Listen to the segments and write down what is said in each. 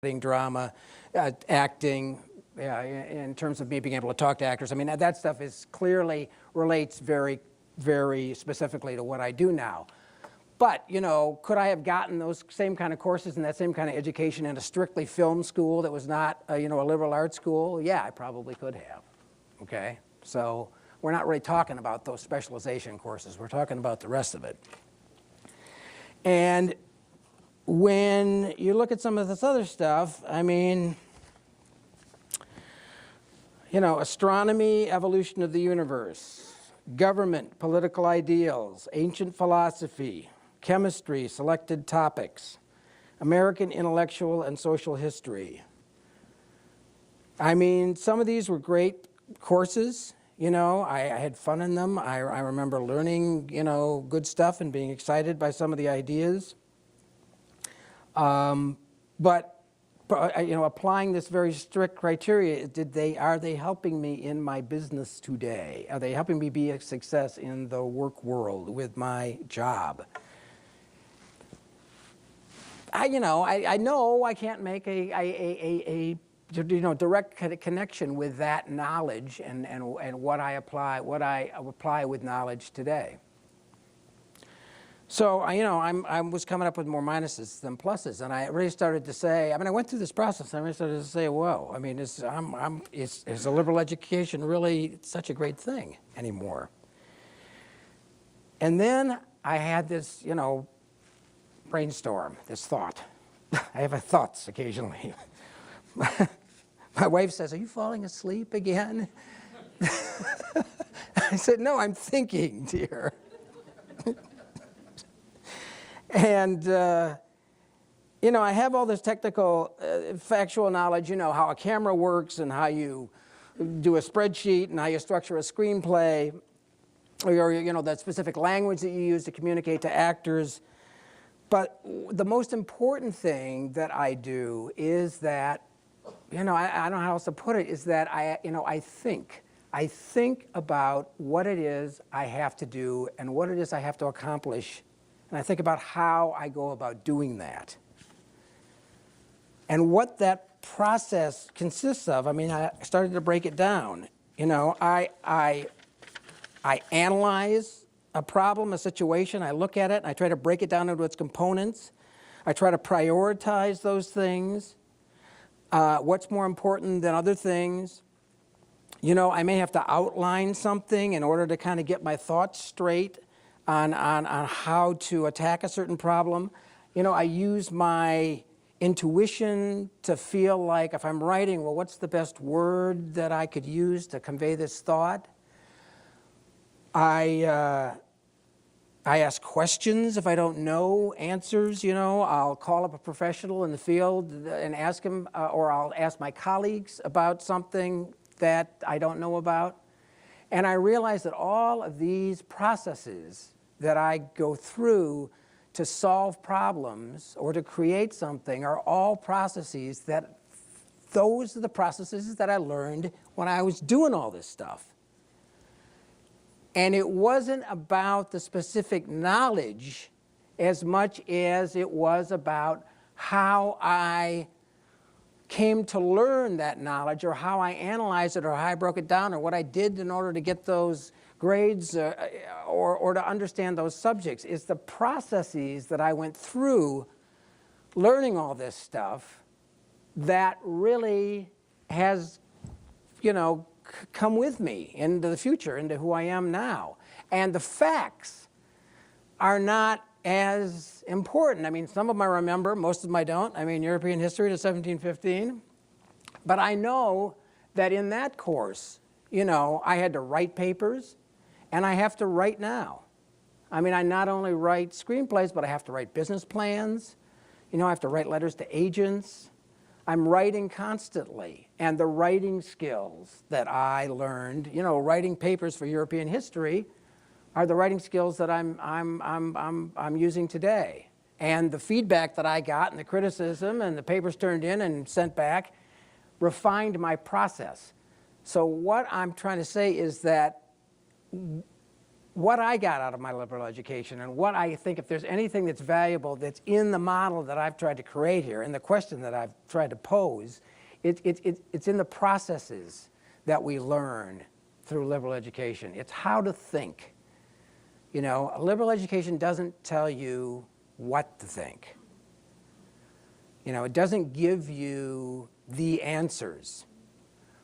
drama, acting, in terms of me being able to talk to actors. I mean, that stuff is clearly relates very, very specifically to what I do now. But, you know, could I have gotten those same kind of courses and that same kind of education in a strictly film school that was not, you know, a liberal arts school? Yeah, I probably could have, okay? So we're not really talking about those specialization courses. We're talking about the rest of it. And when you look at some of this other stuff, I mean, you know, astronomy, evolution of the universe, government, political ideals, ancient philosophy, chemistry, selected topics, American intellectual and social history. I mean, some of these were great courses. You know, I had fun in them. I remember learning, you know, good stuff and being excited by some of the ideas. But you know, applying this very strict criteria, are they helping me in my business today? Are they helping me be a success in the work world with my job? I know I can't make a direct connection with that knowledge and what I apply with knowledge today. So I was coming up with more minuses than pluses, and I really started to say, I mean, I went through this process, and I really started to say, whoa, I mean, is a liberal education really such a great thing anymore? And then I had this, you know, brainstorm, this thought. I have thoughts occasionally. My wife says, "Are you falling asleep again?" I said, "No, I'm thinking, dear." And, you know, I have all this technical, factual knowledge, you know, how a camera works and how you do a spreadsheet and how you structure a screenplay, or, you know, that specific language that you use to communicate to actors. But the most important thing that I do is that, you know, I don't know how else to put it, is that I think. I think about what it is I have to do and what it is I have to accomplish. And I think about how I go about doing that. And what that process consists of, I mean, I started to break it down. You know, I analyze a problem, a situation, I look at it, and I try to break it down into its components. I try to prioritize those things. What's more important than other things? You know, I may have to outline something in order to kind of get my thoughts straight on how to attack a certain problem. You know, I use my intuition to feel like if I'm writing, well, what's the best word that I could use to convey this thought? I ask questions if I don't know answers, you know. I'll call up a professional in the field and ask him, or I'll ask my colleagues about something that I don't know about. And I realize that all of these processes that I go through to solve problems or to create something are all processes that, those are the processes that I learned when I was doing all this stuff. And it wasn't about the specific knowledge as much as it was about how I came to learn that knowledge, or how I analyzed it, or how I broke it down, or what I did in order to get those grades, or to understand those subjects. It's the processes that I went through learning all this stuff that really has, you know, come with me into the future, into who I am now. And the facts are not as important. I mean, some of them I remember, most of them I don't. I mean, European history to 1715. But I know that in that course, you know, I had to write papers, and I have to write now. I mean, I not only write screenplays, but I have to write business plans. You know, I have to write letters to agents. I'm writing constantly, and the writing skills that I learned, you know, writing papers for European history, are the writing skills that I'm using today. And the feedback that I got, and the criticism, and the papers turned in and sent back, refined my process. So what I'm trying to say is that what I got out of my liberal education and what I think, if there's anything that's valuable that's in the model that I've tried to create here, and the question that I've tried to pose, it's in the processes that we learn through liberal education. It's how to think. You know, a liberal education doesn't tell you what to think. You know, it doesn't give you the answers,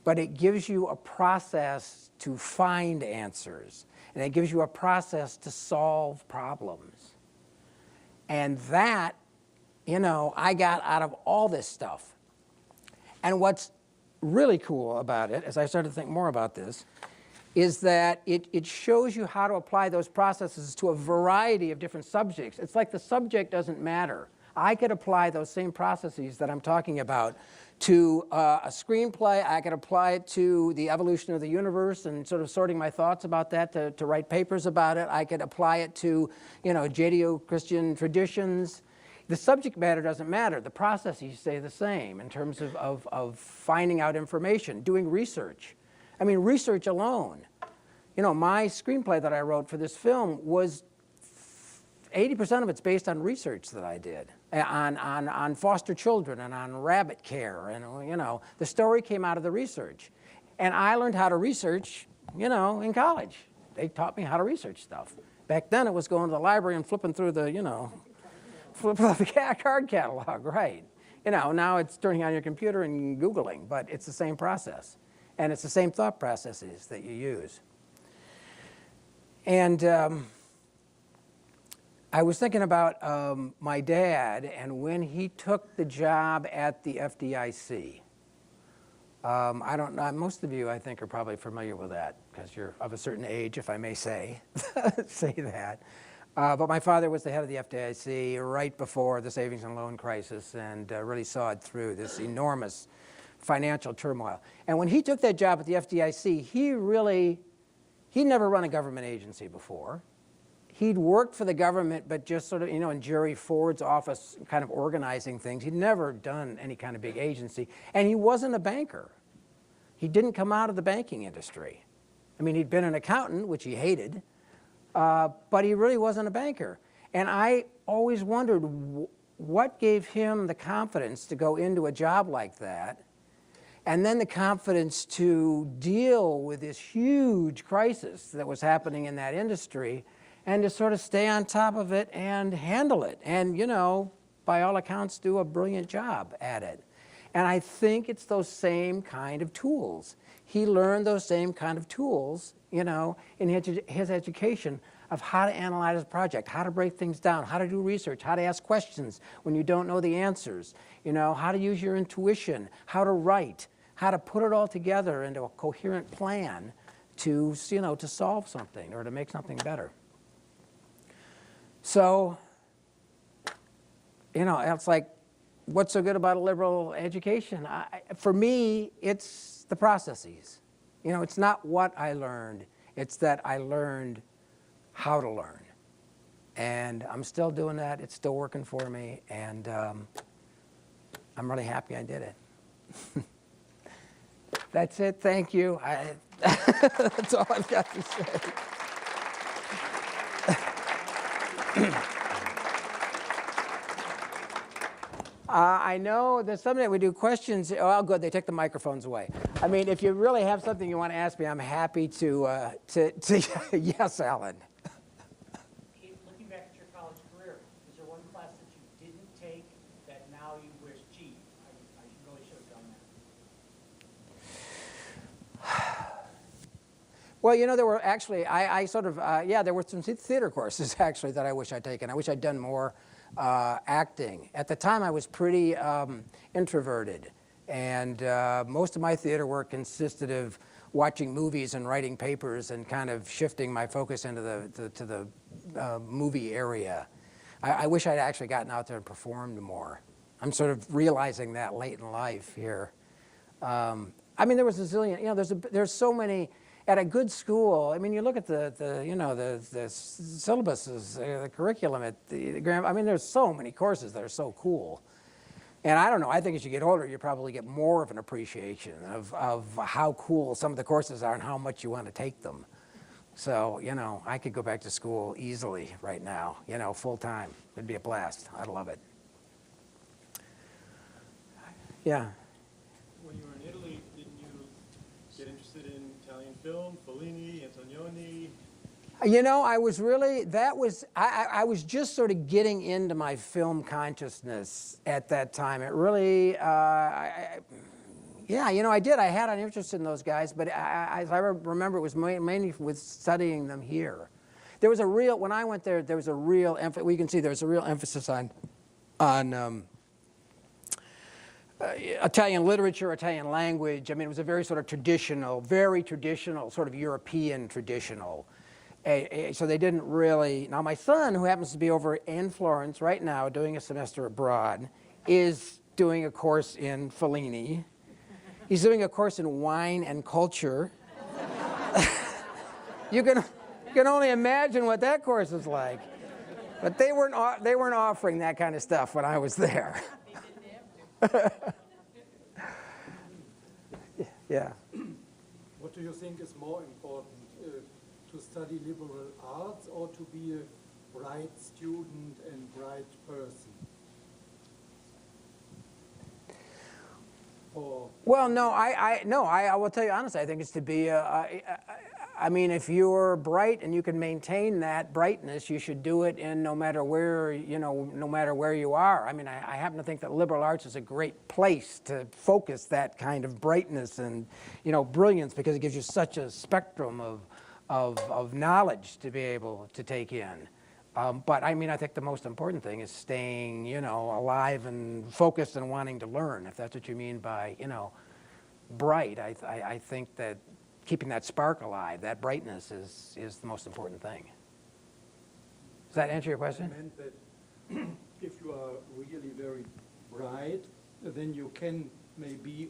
but it gives you a process to find answers. And it gives you a process to solve problems. And that, you know, I got out of all this stuff. And what's really cool about it, as I started to think more about this, is that it shows you how to apply those processes to a variety of different subjects. It's like the subject doesn't matter. I could apply those same processes that I'm talking about to a screenplay. I could apply it to the evolution of the universe and sort of sorting my thoughts about that to write papers about it. I could apply it to, you know, Judeo-Christian traditions. The subject matter doesn't matter. The processes stay the same in terms of finding out information, doing research. I mean, research alone. You know, my screenplay that I wrote for this film was 80% of it's based on research that I did on foster children and on rabbit care. And, you know, the story came out of the research. And I learned how to research, you know, in college. They taught me how to research stuff. Back then it was going to the library and flipping through the, you know, flipping through the card catalog, right. You know, now it's turning on your computer and Googling, but it's the same process. And it's the same thought processes that you use. And I was thinking about my dad and when he took the job at the FDIC. I don't know, most of you I think are probably familiar with that because you're of a certain age, if I may say, say that. But my father was the head of the FDIC right before the savings and loan crisis and really saw it through this enormous financial turmoil. And when he took that job at the FDIC, he'd never run a government agency before. He'd worked for the government, but just sort of, you know, in Jerry Ford's office, kind of organizing things. He'd never done any kind of big agency. And he wasn't a banker. He didn't come out of the banking industry. I mean, he'd been an accountant, which he hated, but he really wasn't a banker. And I always wondered what gave him the confidence to go into a job like that, and then the confidence to deal with this huge crisis that was happening in that industry, and to sort of stay on top of it and handle it. And, you know, by all accounts, do a brilliant job at it. And I think it's those same kind of tools. He learned those same kind of tools, you know, in his education of how to analyze a project, how to break things down, how to do research, how to ask questions when you don't know the answers, you know, how to use your intuition, how to write, how to put it all together into a coherent plan to, you know, to solve something or to make something better. So, you know, it's like, what's so good about a liberal education? For me, it's the processes. You know, it's not what I learned. It's that I learned how to learn. And I'm still doing that. It's still working for me. And I'm really happy I did it. That's it. Thank you. That's all I've got to say. I know there's something that we do questions. Oh, good, they took the microphones away. I mean, if you really have something you want to ask me, I'm happy to yes, Alan. Looking back at your college career, is there one class that you didn't take that now you wish, gee, I really should have done that? Well, you know, there were actually, I sort of, yeah, there were some theater courses actually that I wish I'd taken. I wish I'd done more acting. At the time, I was pretty introverted, and most of my theater work consisted of watching movies and writing papers and kind of shifting my focus into the movie area. I wish I'd actually gotten out there and performed more. I'm sort of realizing that late in life here. I mean, there was a zillion, you know, there's so many. At a good school, I mean, you look at the you know, the syllabuses, the curriculum at the I mean, there's so many courses that are so cool. And I don't know, I think as you get older, you probably get more of an appreciation of how cool some of the courses are and how much you want to take them. So, you know, I could go back to school easily right now, you know, full time. It'd be a blast. I'd love it. Yeah. When you were in Italy, didn't you get interested in Italian film, Fellini, Antonioni? You know, I was really, I was just sort of getting into my film consciousness at that time. It really, yeah, you know, I did. I had an interest in those guys, but as I remember, it was mainly with studying them here. There was a real, when I went there, there was a real emphasis, we can see there was a real emphasis on Italian literature, Italian language. I mean, it was a very sort of traditional, very traditional, sort of European traditional. So they didn't really, now my son, who happens to be over in Florence right now doing a semester abroad, is doing a course in Fellini. He's doing a course in wine and culture. You can only imagine what that course is like. But they weren't offering that kind of stuff when I was there. Yeah. What do you think is more important, to study liberal arts or to be a bright student and bright person? Or Well, no, I will tell you honestly, I think it's to be I mean, if you're bright and you can maintain that brightness, you should do it in no matter where, you know, no matter where you are. I mean, I happen to think that liberal arts is a great place to focus that kind of brightness and, you know, brilliance, because it gives you such a spectrum of knowledge to be able to take in. But I mean, I think the most important thing is staying, you know, alive and focused and wanting to learn, if that's what you mean by, you know, bright. I think that keeping that spark alive, that brightness is the most important thing. Does that answer your I question? meant that if you are really very bright, then you can maybe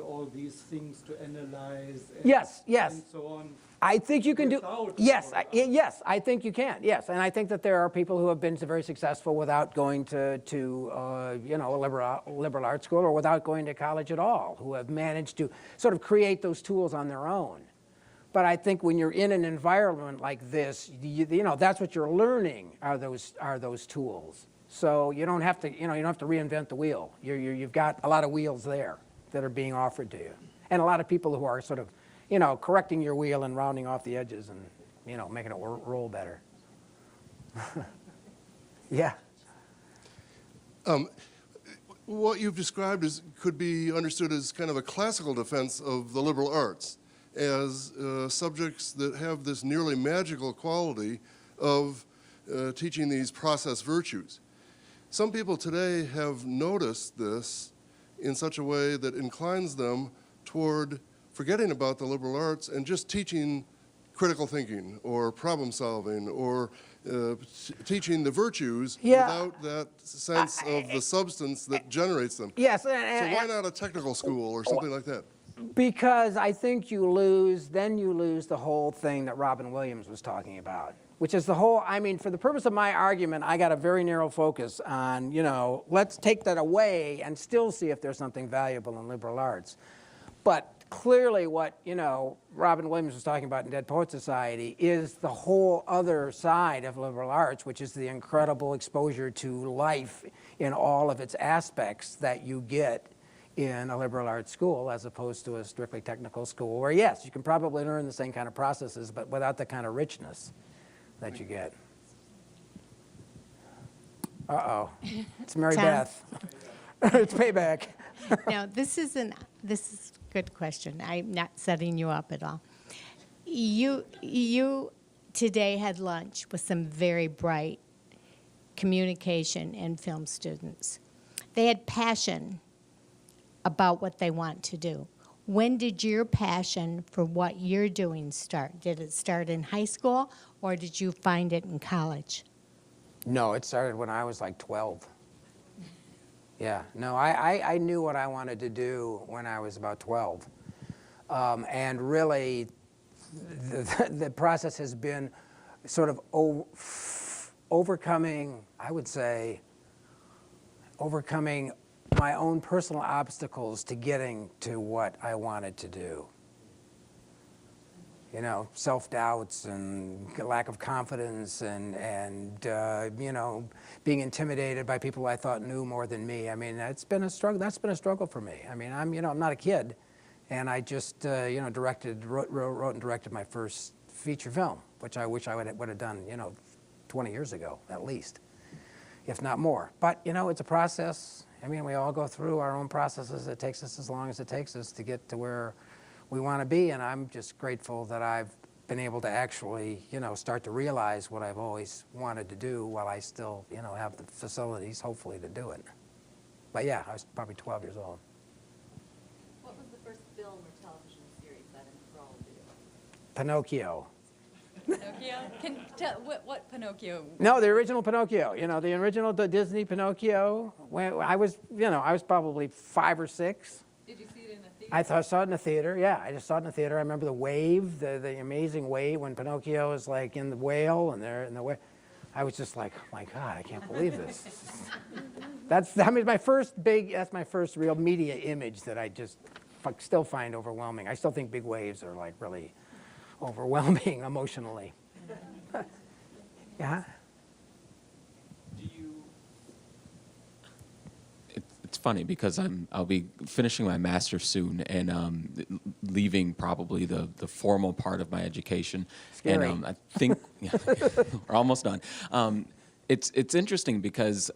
all these things to analyze and, Yes. and so on. I think you can do, Without yes, liberal yes, I think you can, yes. And I think that there are people who have been very successful without going to you know, a liberal arts school or without going to college at all, who have managed to sort of create those tools on their own. But I think when you're in an environment like this, you know, that's what you're learning are those tools. So you don't have to, you know, you don't have to reinvent the wheel. You've got a lot of wheels there that are being offered to you. And a lot of people who are sort of, you know, correcting your wheel and rounding off the edges and, you know, making it roll better. Yeah. What you've described could be understood as kind of a classical defense of the liberal arts as subjects that have this nearly magical quality of teaching these process virtues. Some people today have noticed this in such a way that inclines them toward forgetting about the liberal arts and just teaching critical thinking or problem solving or teaching the virtues without that sense of the substance that generates them. Yes. So why not a technical school or something like that? Because I think you lose the whole thing that Robin Williams was talking about, which is the whole, I mean, for the purpose of my argument, I got a very narrow focus on, you know, let's take that away and still see if there's something valuable in liberal arts. But clearly what, you know, Robin Williams was talking about in Dead Poets Society is the whole other side of liberal arts, which is the incredible exposure to life in all of its aspects that you get in a liberal arts school as opposed to a strictly technical school where, yes, you can probably learn the same kind of processes, but without the kind of richness that you get. Uh-oh. It's Mary Tom? Beth. It's payback. Now, this is a good question. I'm not setting you up at all. You today had lunch with some very bright communication and film students. They had passion about what they want to do. When did your passion for what you're doing start? Did it start in high school, or did you find it in college? No, it started when I was like 12. Yeah, no, I knew what I wanted to do when I was about 12. And really, the process has been sort of overcoming, I would say, overcoming my own personal obstacles to getting to what I wanted to do. you know, self-doubts and lack of confidence and you know, being intimidated by people I thought knew more than me. I mean, it's been a struggle. That's been a struggle for me. I mean, I'm not a kid, and I just, you know, wrote and directed my first feature film, which I wish I would have done, you know, 20 years ago, at least, if not more. But, you know, it's a process. I mean, we all go through our own processes. It takes us as long as it takes us to get to where we want to be, and I'm just grateful that I've been able to actually, you know, start to realize what I've always wanted to do while I still, you know, have the facilities, hopefully, to do it. But yeah, I was probably 12 years old. What was the first film or television series that enthralled you? Pinocchio. Pinocchio? Can tell what Pinocchio? No, the original Pinocchio. You know, the original Disney Pinocchio. When I was, you know, I was probably 5 or 6. Did you see it in the theater? I saw it in the theater. Yeah, I just saw it in the theater. I remember the wave, the amazing wave when Pinocchio is like in the whale and they're in the whale. I was just like, oh my God, I can't believe this. That's my first real media image that I just still find overwhelming. I still think big waves are like really overwhelming emotionally. Yeah. It's funny because I'll be finishing my master's soon and leaving probably the formal part of my education. Scary. And I think we're almost done. It's interesting because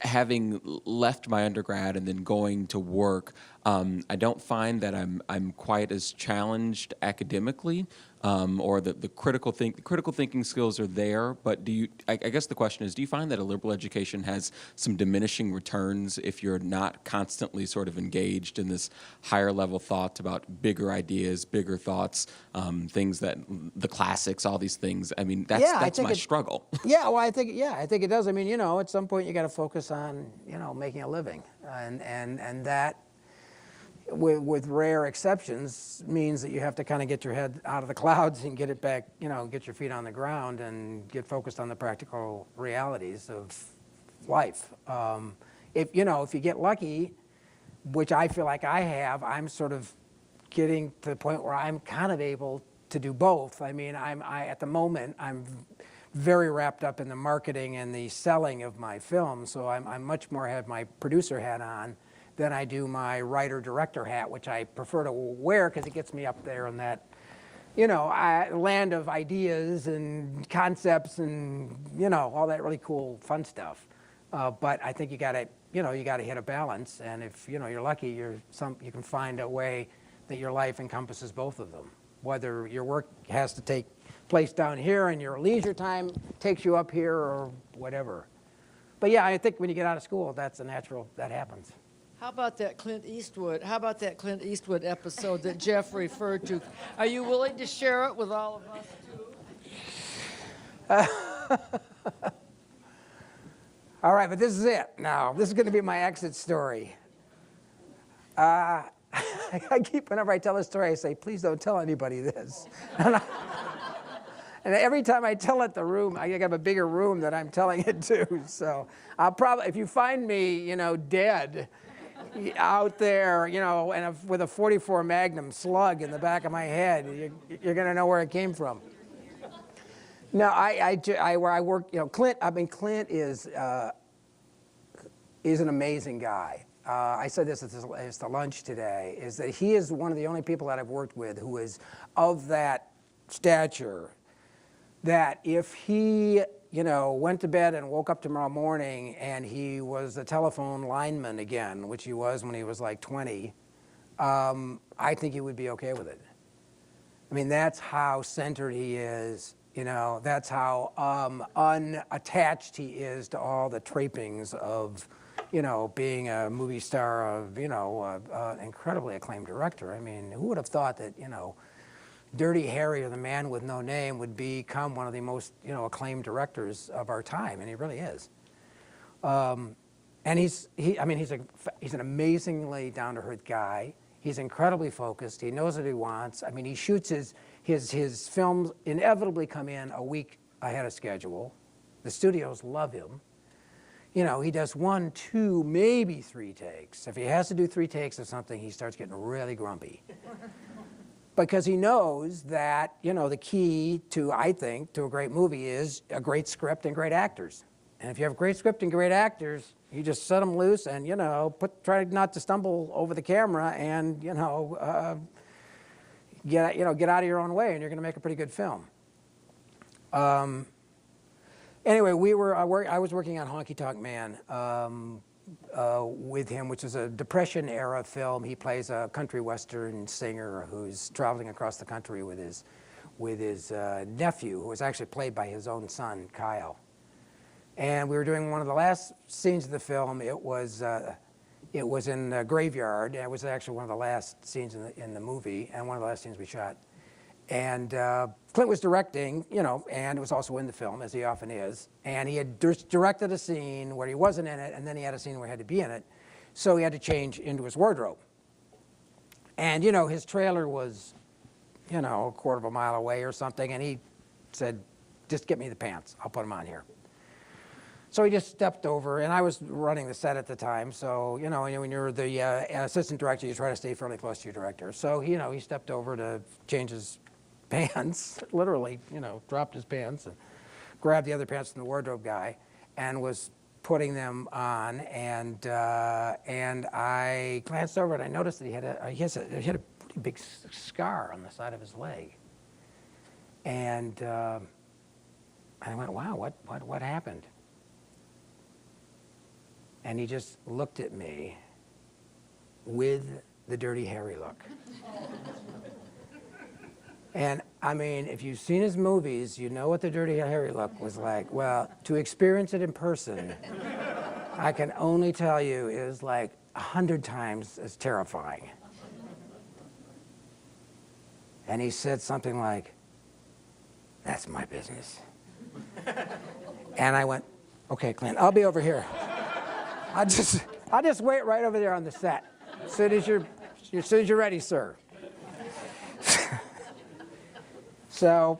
having left my undergrad and then going to work, I don't find that I'm quite as challenged academically, or the critical thinking skills are there. But I guess the question is, do you find that a liberal education has some diminishing returns if you're not constantly sort of engaged in this higher level thought about bigger ideas, bigger thoughts, things that the classics, all these things? I mean, that's my struggle. Yeah, well, I think it does. I mean, you know, at some point you got to focus on, you know, making a living, and that, with rare exceptions, means that you have to kind of get your head out of the clouds and get it back, you know, get your feet on the ground and get focused on the practical realities of life. If you get lucky, which I feel like I have, I'm sort of getting to the point where I'm kind of able to do both. I mean, at the moment, I'm very wrapped up in the marketing and the selling of my film, so I'm much more have my producer hat on than I do my writer-director hat, which I prefer to wear because it gets me up there in that, you know, land of ideas and concepts and, you know, all that really cool, fun stuff. But I think you got to hit a balance, and if, you know, you're lucky, you can find a way that your life encompasses both of them. Whether your work has to take place down here and your leisure time takes you up here or whatever. But yeah, I think when you get out of school, that's a natural, that happens. How about that Clint Eastwood episode that Jeff referred to? Are you willing to share it with all of us too? All right, but this is it now. This is going to be my exit story. I keep, whenever I tell this story, I say, please don't tell anybody this. And every time I tell it, I have a bigger room that I'm telling it to. So I'll probably, if you find me, you know, dead out there, you know, and with a .44 Magnum slug in the back of my head, you're going to know where it came from. No, where I work, you know, Clint is an amazing guy. I said this at the lunch today, is that he is one of the only people that I've worked with who is of that stature, that if he, you know, went to bed and woke up tomorrow morning and he was a telephone lineman again, which he was when he was like 20, I think he would be okay with it. I mean, that's how centered he is. You know, that's how unattached he is to all the trappings of, you know, being a movie star, of, you know, incredibly acclaimed director. I mean, who would have thought that, you know, Dirty Harry or The Man with No Name would become one of the most, you know, acclaimed directors of our time, and he really is. And he's an amazingly down-to-earth guy. He's incredibly focused. He knows what he wants. I mean, he shoots his films inevitably come in a week ahead of schedule. The studios love him. You know, he does 1, 2, maybe 3 takes. If he has to do 3 takes of something, he starts getting really grumpy. because he knows that, you know, the key to, I think, to a great movie is a great script and great actors. And if you have a great script and great actors, you just set them loose and, you know, try not to stumble over the camera and, you know, get out of your own way, and you're going to make a pretty good film. Anyway, I was working on Honky Tonk Man with him, which is a Depression-era film. He plays a country western singer who's traveling across the country with his nephew, who was actually played by his own son, Kyle. And we were doing one of the last scenes of the film. It was in a graveyard. It was actually one of the last scenes in the movie, and one of the last scenes we shot. And Clint was directing, you know, and was also in the film, as he often is. And he had directed a scene where he wasn't in it, and then he had a scene where he had to be in it. So he had to change into his wardrobe. And, you know, his trailer was, you know, a quarter of a mile away or something, and he said, just get me the pants. I'll put them on here. So he just stepped over, and I was running the set at the time. So, you know, when you're the assistant director, you try to stay fairly close to your director. So, you know, he stepped over to change his pants, literally, you know, dropped his pants and grabbed the other pants from the wardrobe guy and was putting them on. And I glanced over and I noticed that he had a pretty big scar on the side of his leg. And I went, wow, what happened? And he just looked at me with the Dirty Harry look. And I mean, if you've seen his movies, you know what the Dirty Harry look was like. Well, to experience it in person, I can only tell you it was like 100 times as terrifying. And he said something like, "That's my business." And I went, "Okay, Clint, I'll be over here. I'll just wait right over there on the set. As soon as you're ready, sir." So,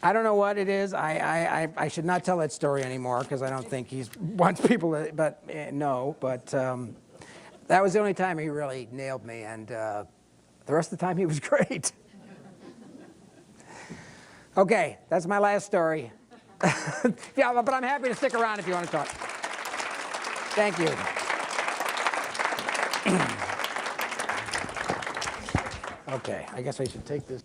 I don't know what it is. I should not tell that story anymore because I don't think he wants people to. But no. But that was the only time he really nailed me, and the rest of the time he was great. Okay, that's my last story. Yeah, but I'm happy to stick around if you want to talk. Thank you. Okay, I guess I should take this.